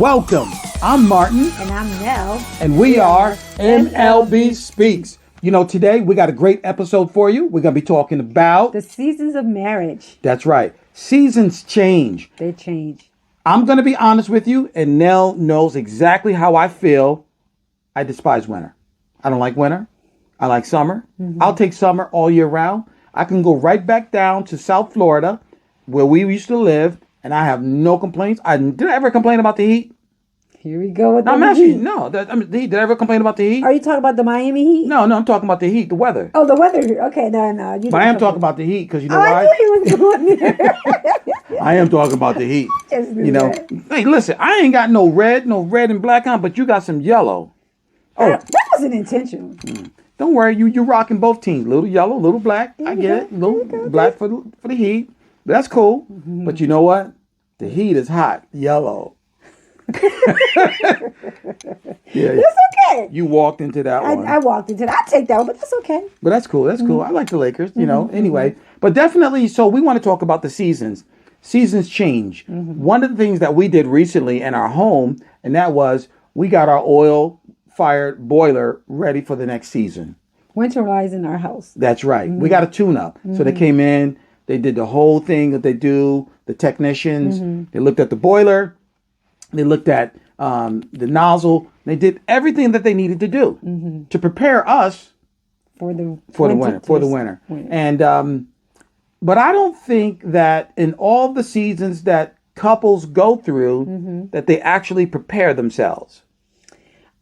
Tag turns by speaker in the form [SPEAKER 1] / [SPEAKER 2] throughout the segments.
[SPEAKER 1] Welcome. I'm Martin.
[SPEAKER 2] And I'm Nell.
[SPEAKER 1] And we are MLB Speaks. You know, today we got a great episode for you. We're going to be talking about
[SPEAKER 2] the seasons of marriage.
[SPEAKER 1] That's right. Seasons change.
[SPEAKER 2] They change.
[SPEAKER 1] I'm going to be honest with you, and Nell knows exactly how I feel. I despise winter. I don't like winter. I like summer. I'll take summer all year round. I can go right back down to South Florida, where we used to live, and I have no complaints. Did I ever complain about the heat?
[SPEAKER 2] Here we go with
[SPEAKER 1] No,
[SPEAKER 2] the heat.
[SPEAKER 1] the heat. Did I ever complain about the heat?
[SPEAKER 2] Are you talking about the Miami heat?
[SPEAKER 1] No, I'm talking about the heat, the weather.
[SPEAKER 2] Oh, the weather. Okay, no.
[SPEAKER 1] But I am talking about the heat because you know
[SPEAKER 2] I
[SPEAKER 1] why?
[SPEAKER 2] knew he was going there.
[SPEAKER 1] I am talking about the heat.
[SPEAKER 2] Just knew
[SPEAKER 1] You know,
[SPEAKER 2] that.
[SPEAKER 1] hey, listen, I ain't got no red and black on, but you got some yellow. Oh,
[SPEAKER 2] That wasn't intentional.
[SPEAKER 1] don't worry, you're rocking both teams, little yellow, little black. I get it, little
[SPEAKER 2] go.
[SPEAKER 1] black for the heat. But that's cool. But you know what? The heat is hot, yellow. Yeah,
[SPEAKER 2] That's okay.
[SPEAKER 1] you walked into that one.
[SPEAKER 2] I walked into that. I take that one, but that's okay.
[SPEAKER 1] But that's cool. That's cool. I like the Lakers, you know, anyway. But definitely, so we want to talk about the seasons. Seasons change. One of the things that we did recently in our home, and that was we got our oil-fired boiler ready for the next season.
[SPEAKER 2] Winterize in our house.
[SPEAKER 1] That's right. We got a tune-up. So they came in, they did the whole thing that they do, the technicians. They looked at the boiler. They looked at the nozzle. They did everything that they needed to do to prepare us
[SPEAKER 2] For the
[SPEAKER 1] winter. And but I don't think that in all the seasons that couples go through that they actually prepare themselves.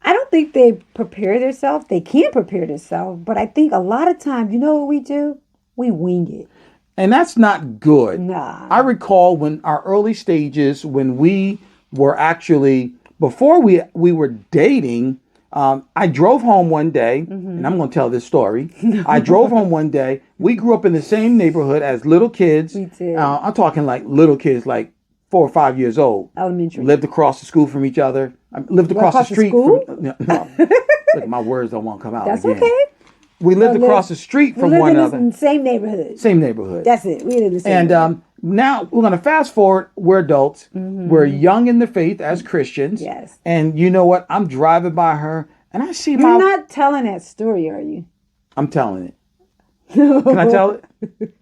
[SPEAKER 2] I don't think they prepare themselves. They can prepare themselves, but I think a lot of times, you know what we do? We wing it.
[SPEAKER 1] And that's not good.
[SPEAKER 2] Nah.
[SPEAKER 1] I recall when our early stages, when we were actually, before we were dating, I drove home one day, and I'm going to tell this story. I drove home one day. We grew up in the same neighborhood as little kids.
[SPEAKER 2] We did.
[SPEAKER 1] I'm talking like little kids, like 4 or 5 years old.
[SPEAKER 2] Elementary.
[SPEAKER 1] Lived across the school from each other. I lived across the
[SPEAKER 2] across the
[SPEAKER 1] street.
[SPEAKER 2] school?
[SPEAKER 1] No. Look, my words don't want to come out.
[SPEAKER 2] That's
[SPEAKER 1] again.
[SPEAKER 2] okay.
[SPEAKER 1] We lived across the street from
[SPEAKER 2] we
[SPEAKER 1] one
[SPEAKER 2] lived in
[SPEAKER 1] another.
[SPEAKER 2] the same neighborhood.
[SPEAKER 1] Same neighborhood.
[SPEAKER 2] That's it. We live in the same
[SPEAKER 1] And
[SPEAKER 2] neighborhood.
[SPEAKER 1] now we're going to fast forward. We're adults. We're young in the faith as Christians.
[SPEAKER 2] Yes.
[SPEAKER 1] And you know what? I'm driving by her and I see
[SPEAKER 2] You're not telling that story, are you?
[SPEAKER 1] I'm telling it. Can I tell it?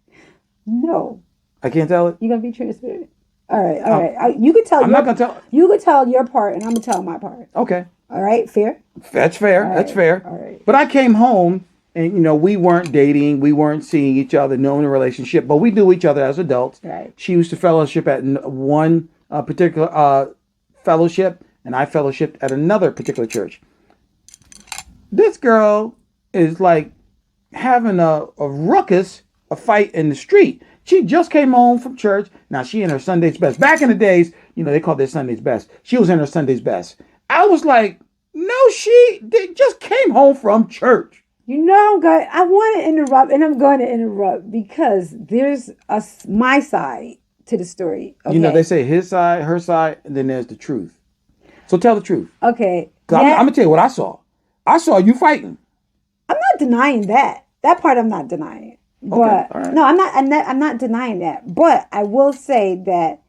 [SPEAKER 2] No.
[SPEAKER 1] I can't tell it?
[SPEAKER 2] You're going to be transparent. All right. You can tell.
[SPEAKER 1] I'm not going to tell.
[SPEAKER 2] You can tell your part, and I'm going to tell my part.
[SPEAKER 1] Okay.
[SPEAKER 2] All right? Fair?
[SPEAKER 1] That's fair.
[SPEAKER 2] All
[SPEAKER 1] That's
[SPEAKER 2] right.
[SPEAKER 1] fair.
[SPEAKER 2] All right.
[SPEAKER 1] But I came home and, you know, we weren't dating. We weren't seeing each other, knowing a relationship, but we knew each other as adults.
[SPEAKER 2] Right.
[SPEAKER 1] She used to fellowship at one particular fellowship, and I fellowshipped at another particular church. This girl is like having a ruckus, a fight in the street. She just came home from church. Now she in her Sunday's best. Back in the days, you know, they called their Sunday's best. She was in her Sunday's best. I was like, no, they just came home from church.
[SPEAKER 2] You know, I want to interrupt, and I'm going to interrupt because there's my side to the story. Okay?
[SPEAKER 1] You know, they say his side, her side, and then there's the truth. So tell the truth.
[SPEAKER 2] Okay.
[SPEAKER 1] 'Cause I'm going to tell you what I saw. I saw you fighting.
[SPEAKER 2] I'm not denying that. That part I'm not denying. But
[SPEAKER 1] all right.
[SPEAKER 2] no, I'm not denying that. But I will say that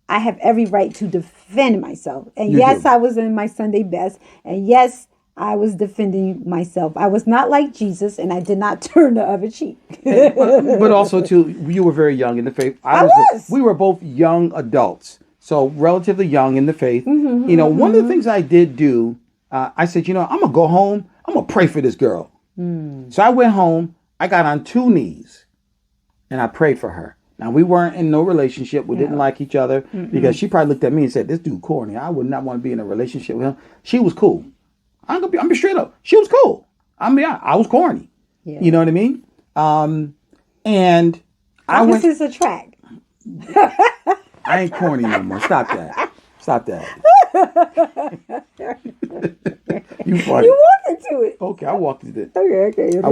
[SPEAKER 2] I have every right to defend myself. And
[SPEAKER 1] You
[SPEAKER 2] yes,
[SPEAKER 1] do.
[SPEAKER 2] I was in my Sunday best. And yes, I was defending myself. I was not like Jesus, and I did not turn the other cheek.
[SPEAKER 1] But also, too, you were very young in the faith.
[SPEAKER 2] I was.
[SPEAKER 1] We were both young adults. So relatively young in the faith. You know, one of the things I did do, I said, you know, I'm going to go home. I'm going to pray for this girl. So I went home. I got on 2 knees and I prayed for her. Now, we weren't in no relationship. We didn't like each other because she probably looked at me and said, this dude corny. I would not want to be in a relationship with him. She was cool. I'm be straight up. She was cool. I mean, I was corny.
[SPEAKER 2] Yeah.
[SPEAKER 1] You know what I mean? And I went.
[SPEAKER 2] Opposites attract.
[SPEAKER 1] I ain't corny no more. Stop that. Stop that. You funny.
[SPEAKER 2] You walked into it.
[SPEAKER 1] Okay, I walked into it.
[SPEAKER 2] Okay.
[SPEAKER 1] I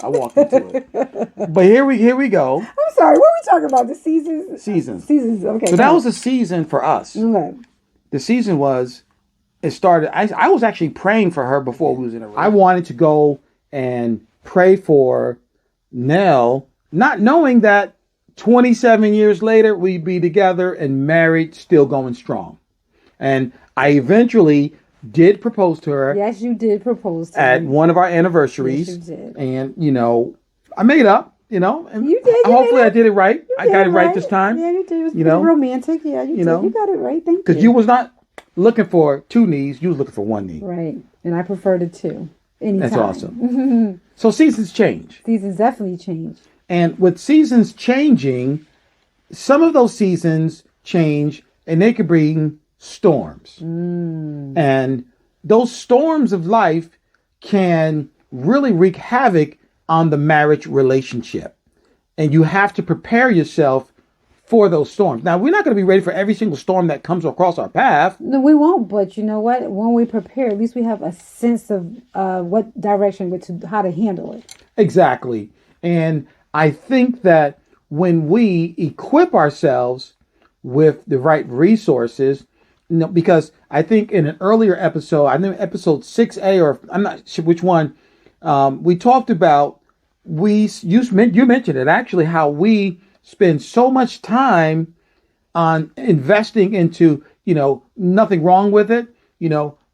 [SPEAKER 1] walked into it. But here we go.
[SPEAKER 2] I'm sorry. What are we talking about? The seasons?
[SPEAKER 1] Seasons.
[SPEAKER 2] Seasons. Okay.
[SPEAKER 1] So that was a season for us.
[SPEAKER 2] Okay.
[SPEAKER 1] The season was, it started, I was actually praying for her before we was in a relationship. I wanted to go and pray for Nell, not knowing that 27 years later, we'd be together and married, still going strong. And I eventually did propose to her
[SPEAKER 2] Yes, you did propose to
[SPEAKER 1] at
[SPEAKER 2] me.
[SPEAKER 1] one of our anniversaries.
[SPEAKER 2] Yes, you did.
[SPEAKER 1] And, I made up, and
[SPEAKER 2] You did. You
[SPEAKER 1] hopefully
[SPEAKER 2] made
[SPEAKER 1] I
[SPEAKER 2] up.
[SPEAKER 1] did it right.
[SPEAKER 2] You
[SPEAKER 1] I
[SPEAKER 2] did
[SPEAKER 1] got it right
[SPEAKER 2] right.
[SPEAKER 1] this time,
[SPEAKER 2] Yeah, you did. It was
[SPEAKER 1] you
[SPEAKER 2] pretty
[SPEAKER 1] know,
[SPEAKER 2] romantic. Yeah, you
[SPEAKER 1] you
[SPEAKER 2] did.
[SPEAKER 1] know,
[SPEAKER 2] You got it right. Thank
[SPEAKER 1] because you was not looking for two knees. You was looking for one knee.
[SPEAKER 2] Right. And I preferred it too. Anytime.
[SPEAKER 1] That's awesome. So seasons change.
[SPEAKER 2] Seasons definitely change.
[SPEAKER 1] And with seasons changing, some of those seasons change and they could bring storms. And those storms of life can really wreak havoc on the marriage relationship. And you have to prepare yourself for those storms. Now, we're not going to be ready for every single storm that comes across our path.
[SPEAKER 2] No, we won't. But you know what? When we prepare, at least we have a sense of what direction, how to handle it.
[SPEAKER 1] Exactly. And I think that when we equip ourselves with the right resources, because I think in an earlier episode, I think episode 6A, or I'm not sure which one, we talked about, you mentioned it actually, how we spend so much time on investing into, nothing wrong with it,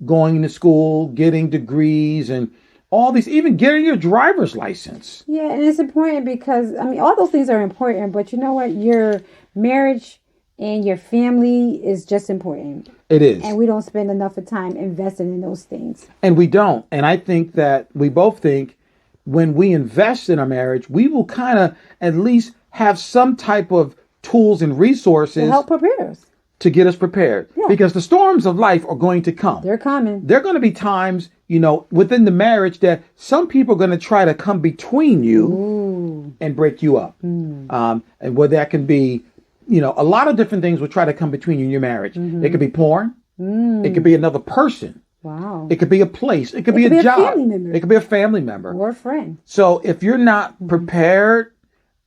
[SPEAKER 1] going to school, getting degrees, and all these, even getting your driver's license.
[SPEAKER 2] Yeah, and it's important because, all those things are important, but you know what? Your marriage and your family is just important.
[SPEAKER 1] It is.
[SPEAKER 2] And we don't spend enough of time investing in those things.
[SPEAKER 1] And we don't. And I think that we both think when we invest in our marriage, we will kind of at least have some type of tools and resources
[SPEAKER 2] To help prepare us.
[SPEAKER 1] to get us prepared.
[SPEAKER 2] Yeah.
[SPEAKER 1] Because the storms of life are going to come.
[SPEAKER 2] They're coming.
[SPEAKER 1] There are going to be times, within the marriage that some people are going to try to come between you and break you up. And where that can be, a lot of different things will try to come between you and your marriage. It could be porn. It could be another person.
[SPEAKER 2] Wow.
[SPEAKER 1] It could be a place. It could be a job.
[SPEAKER 2] Family member.
[SPEAKER 1] It could be a family member.
[SPEAKER 2] Or a friend.
[SPEAKER 1] So if you're not prepared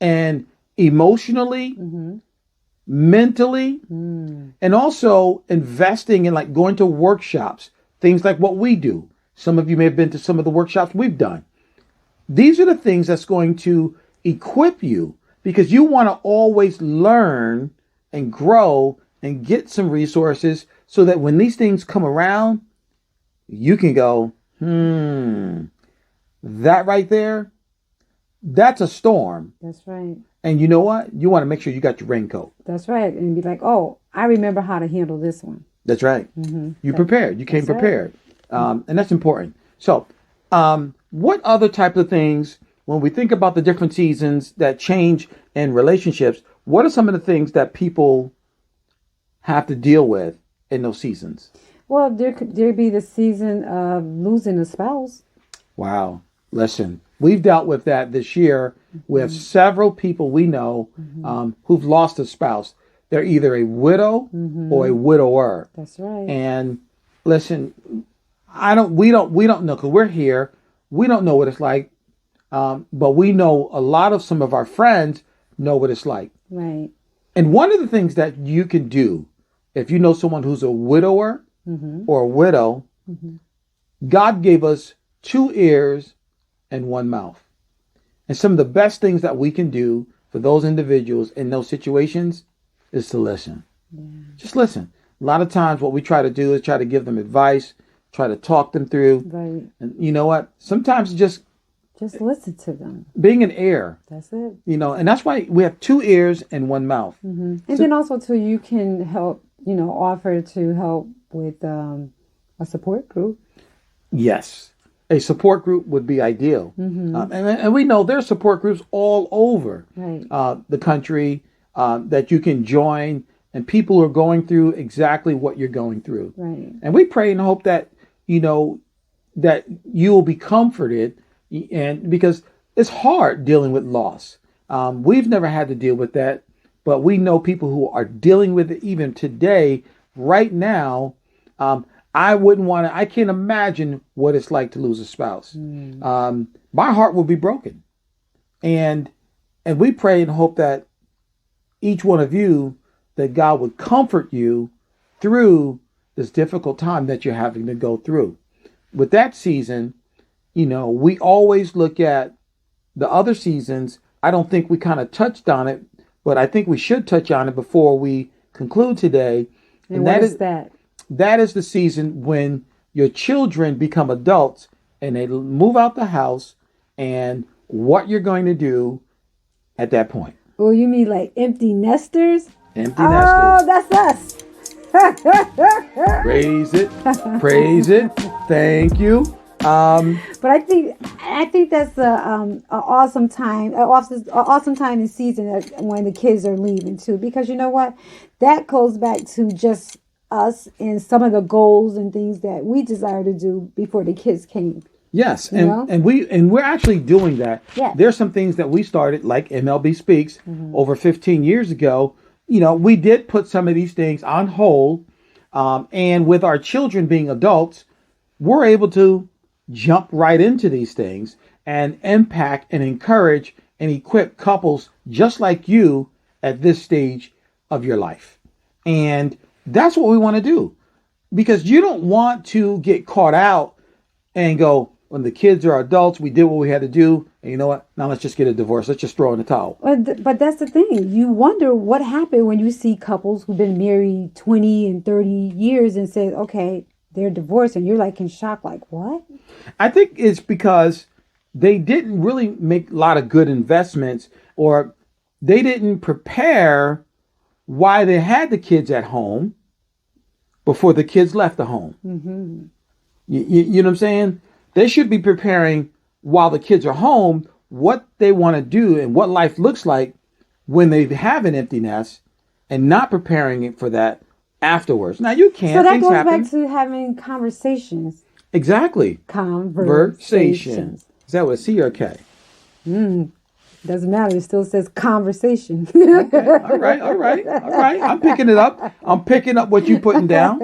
[SPEAKER 1] and emotionally, mentally, and also investing in like going to workshops, things like what we do. Some of you may have been to some of the workshops we've done. These are the things that's going to equip you, because you want to always learn and grow and get some resources so that when these things come around, you can go, that right there, that's a storm.
[SPEAKER 2] That's right.
[SPEAKER 1] And you know what? You want to make sure you got your raincoat.
[SPEAKER 2] That's right. And be like, oh, I remember how to handle this one.
[SPEAKER 1] That's right. You prepared. You came
[SPEAKER 2] That's
[SPEAKER 1] prepared. And that's important. So, what other type of things, when we think about the different seasons that change in relationships, what are some of the things that people have to deal with in those seasons?
[SPEAKER 2] Well, there be the season of losing a spouse.
[SPEAKER 1] Wow. Listen, we've dealt with that this year with several people we know who've lost a spouse. They're either a widow or a widower.
[SPEAKER 2] That's right.
[SPEAKER 1] And listen, we don't know, because we're here. We don't know what it's like. But we know a lot of some of our friends know what it's like.
[SPEAKER 2] Right.
[SPEAKER 1] And one of the things that you can do, if you know someone who's a widower or a widow, God gave us 2 ears and 1 mouth. And some of the best things that we can do for those individuals in those situations is to listen. Yeah. Just listen. A lot of times what we try to do is try to give them advice, try to talk them through.
[SPEAKER 2] Right.
[SPEAKER 1] And you know what? Sometimes just
[SPEAKER 2] listen to them.
[SPEAKER 1] Being an ear.
[SPEAKER 2] That's it.
[SPEAKER 1] And that's why we have 2 ears and 1 mouth.
[SPEAKER 2] And then also too, you can help, offer to help with a support group.
[SPEAKER 1] Yes. A support group would be ideal. And we know there's support groups all over the country that you can join, and people who are going through exactly what you're going through.
[SPEAKER 2] Right.
[SPEAKER 1] And we pray and hope that, that you will be comforted, and because it's hard dealing with loss. We've never had to deal with that, but we know people who are dealing with it even today, right now. I can't imagine what it's like to lose a spouse. My heart will be broken. And we pray and hope that each one of you, that God would comfort you through this difficult time that you're having to go through. With that season, we always look at the other seasons. I don't think we kind of touched on it, but I think we should touch on it before we conclude today.
[SPEAKER 2] And what is that?
[SPEAKER 1] that is the season when your children become adults and they move out the house, and what you're going to do at that point.
[SPEAKER 2] Oh, you mean like empty nesters?
[SPEAKER 1] Empty
[SPEAKER 2] Oh,
[SPEAKER 1] nesters.
[SPEAKER 2] that's us.
[SPEAKER 1] Praise it. Praise it. Thank you.
[SPEAKER 2] But I think that's a awesome time, awesome time and season when the kids are leaving too. Because you know what, that goes back to just us and some of the goals and things that we desire to do before the kids came.
[SPEAKER 1] Yes,
[SPEAKER 2] You know?
[SPEAKER 1] and we're actually doing that.
[SPEAKER 2] Yeah.
[SPEAKER 1] There's some things that we started, like MLB Speaks, over 15 years ago. You know, we did put some of these things on hold, and with our children being adults, we're able to jump right into these things and impact and encourage and equip couples just like you at this stage of your life. And that's what we want to do, because you don't want to get caught out and go, when the kids are adults, we did what we had to do. And you know what? Now let's just get a divorce. Let's just throw in the towel.
[SPEAKER 2] But that's the thing. You wonder what happened when you see couples who've been married 20 and 30 years and said, okay, they're divorced. And you're like in shock, like, what?
[SPEAKER 1] I think it's because they didn't really make a lot of good investments, or they didn't prepare why they had the kids at home before the kids left the home.
[SPEAKER 2] Mm-hmm.
[SPEAKER 1] You know what I'm saying? They should be preparing while the kids are home what they want to do and what life looks like when they have an empty nest, and not preparing it for that afterwards. Now you can't.
[SPEAKER 2] So that
[SPEAKER 1] Things
[SPEAKER 2] goes
[SPEAKER 1] happen.
[SPEAKER 2] back to having conversations.
[SPEAKER 1] Exactly.
[SPEAKER 2] Conversations.
[SPEAKER 1] Is that with a C or a K?
[SPEAKER 2] Doesn't matter. It still says conversation.
[SPEAKER 1] Okay. All right. I'm picking it up. I'm picking up what you're putting down.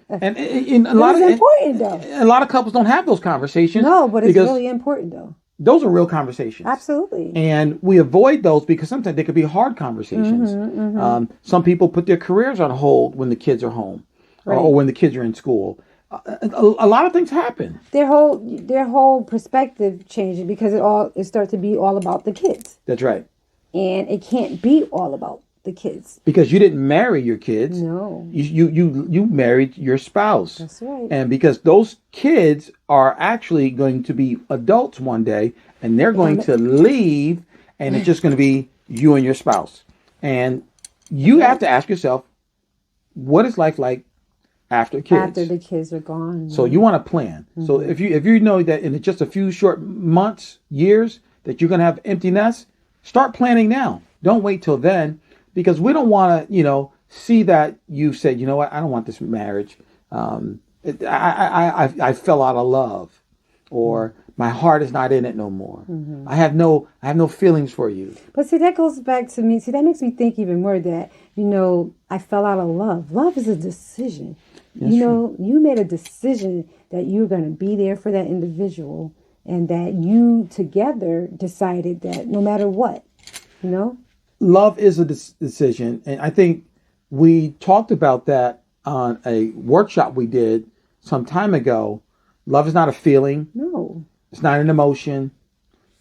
[SPEAKER 1] And in a lot
[SPEAKER 2] It's
[SPEAKER 1] of
[SPEAKER 2] important though.
[SPEAKER 1] a lot of couples don't have those conversations.
[SPEAKER 2] No, but it's
[SPEAKER 1] because
[SPEAKER 2] really important though.
[SPEAKER 1] those are real conversations.
[SPEAKER 2] Absolutely.
[SPEAKER 1] And we avoid those because sometimes they could be hard conversations. Some people put their careers on hold when the kids are home,
[SPEAKER 2] Right.
[SPEAKER 1] or when the kids are in school. A lot of things happen.
[SPEAKER 2] Their whole perspective changes because it starts to be all about the kids.
[SPEAKER 1] That's right.
[SPEAKER 2] And it can't be all about the kids.
[SPEAKER 1] Because you didn't marry your kids.
[SPEAKER 2] No.
[SPEAKER 1] You married your spouse.
[SPEAKER 2] That's right.
[SPEAKER 1] And because those kids are actually going to be adults one day, and they're going to leave, and it's just going to be you and your spouse. And you have to ask yourself, what is life like after kids?
[SPEAKER 2] After the kids are gone.
[SPEAKER 1] So you want to plan. So if you know that in just a few short months, years, that you're going to have empty nests, start planning now. Don't wait till then, because we don't want to, see that you said, you know what, I don't want this marriage. I fell out of love, or my heart is not in it no more. I have no feelings for you.
[SPEAKER 2] But see, that goes back to me. See, that makes me think even more that, I fell out of love. Love is a decision.
[SPEAKER 1] That's
[SPEAKER 2] You made a decision that you're going to be there for that individual, and that you together decided that no matter what,
[SPEAKER 1] Love is a decision. And I think we talked about that on a workshop we did some time ago. Love is not a feeling.
[SPEAKER 2] No.
[SPEAKER 1] It's not an emotion.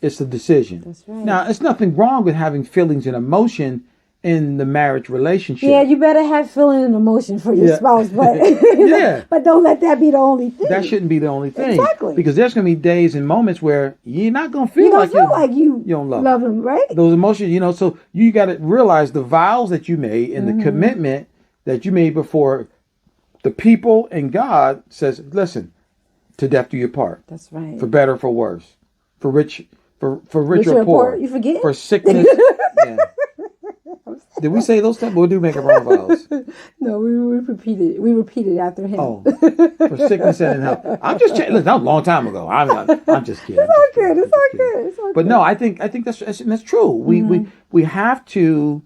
[SPEAKER 1] It's a decision.
[SPEAKER 2] That's right.
[SPEAKER 1] Now, there's nothing wrong with having feelings and emotion in the marriage relationship.
[SPEAKER 2] Yeah, you better have feeling and emotion for your spouse, but
[SPEAKER 1] Yeah.
[SPEAKER 2] but don't let that be the only thing.
[SPEAKER 1] That shouldn't be the only thing.
[SPEAKER 2] Exactly.
[SPEAKER 1] Because there's going to be days and moments where you're not going to
[SPEAKER 2] You
[SPEAKER 1] feel
[SPEAKER 2] don't
[SPEAKER 1] like
[SPEAKER 2] feel like you
[SPEAKER 1] don't love
[SPEAKER 2] him, right?
[SPEAKER 1] those emotions, so you got to realize the vows that you made and the commitment that you made before the people and God says, listen, to death do you part.
[SPEAKER 2] That's right.
[SPEAKER 1] For better, for worse, for rich or poor.
[SPEAKER 2] You forget?
[SPEAKER 1] For sickness. Yeah. Did we say those times? We do make a wrong vows.
[SPEAKER 2] No, we repeated. We repeated after him.
[SPEAKER 1] Oh, for sickness and in health. I'm just checking. Listen, that was a long time ago. I'm just kidding.
[SPEAKER 2] It's all good. It's all good. It's all
[SPEAKER 1] But
[SPEAKER 2] good.
[SPEAKER 1] no, I think that's true. We have to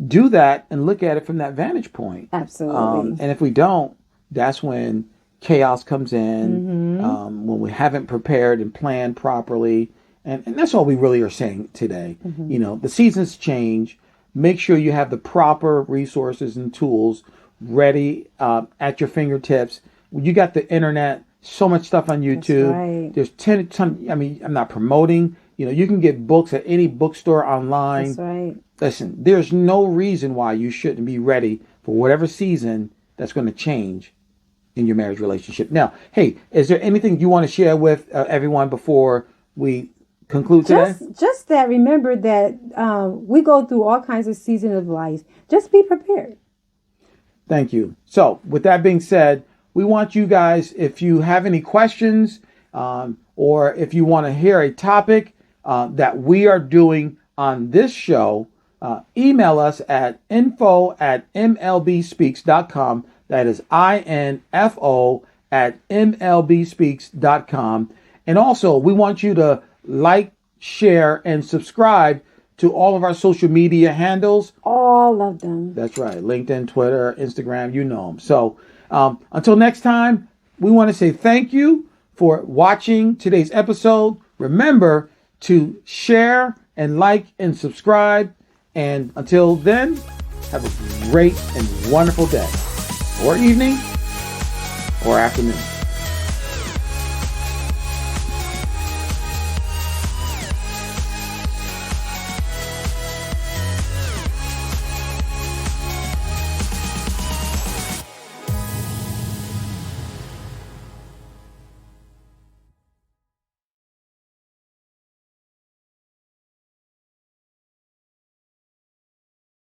[SPEAKER 1] do that and look at it from that vantage point.
[SPEAKER 2] Absolutely.
[SPEAKER 1] And if we don't, that's when chaos comes in. When we haven't prepared and planned properly, and that's all we really are saying today. The seasons change. Make sure you have the proper resources and tools ready at your fingertips. You got the internet, so much stuff on YouTube.
[SPEAKER 2] Right.
[SPEAKER 1] There's 10. I'm not promoting. You can get books at any bookstore online.
[SPEAKER 2] That's right.
[SPEAKER 1] Listen, there's no reason why you shouldn't be ready for whatever season that's going to change in your marriage relationship. Now, hey, is there anything you want to share with everyone before we conclude today?
[SPEAKER 2] Just that, remember that we go through all kinds of seasons of life. Just be prepared.
[SPEAKER 1] Thank you. So with that being said, we want you guys, if you have any questions or if you want to hear a topic that we are doing on this show, email us at info@mlbspeaks.com. That is info@mlbspeaks.com. And also, we want you to like, share, and subscribe to all of our social media handles.
[SPEAKER 2] All of them.
[SPEAKER 1] That's right. LinkedIn, Twitter, Instagram, you know them. So until next time, we want to say thank you for watching today's episode. Remember to share and like and subscribe. And until then, have a great and wonderful day, or evening, or afternoon.